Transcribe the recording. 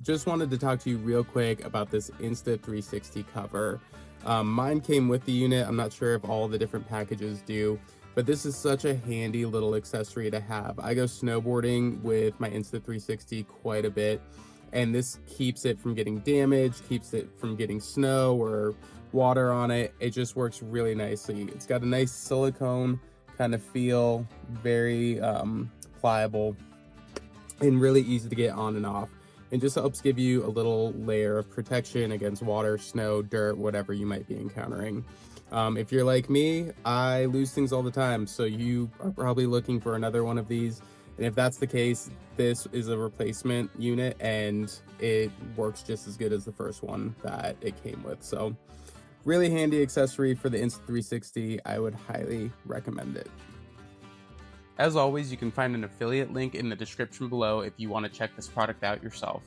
just wanted to talk to you real quick about this Insta360 cover. Mine came with the unit. I'm not sure if all the different packages do, but this is such a handy little accessory to have. I go snowboarding with my Insta360 quite a bit, and this keeps it from getting damaged, keeps it from getting snow or water on it. It just works really nicely. It's got a nice silicone kind of feel, very pliable, and really easy to get on and off, and just helps give you a little layer of protection against water, snow, dirt, whatever you might be encountering. If you're like me, I lose things all the time, so you are probably looking for another one of these. And if that's the case, this is a replacement unit and it works just as good as the first one that it came with. So really handy accessory for the Insta360. I would highly recommend it. As always, you can find an affiliate link in the description below if you want to check this product out yourself.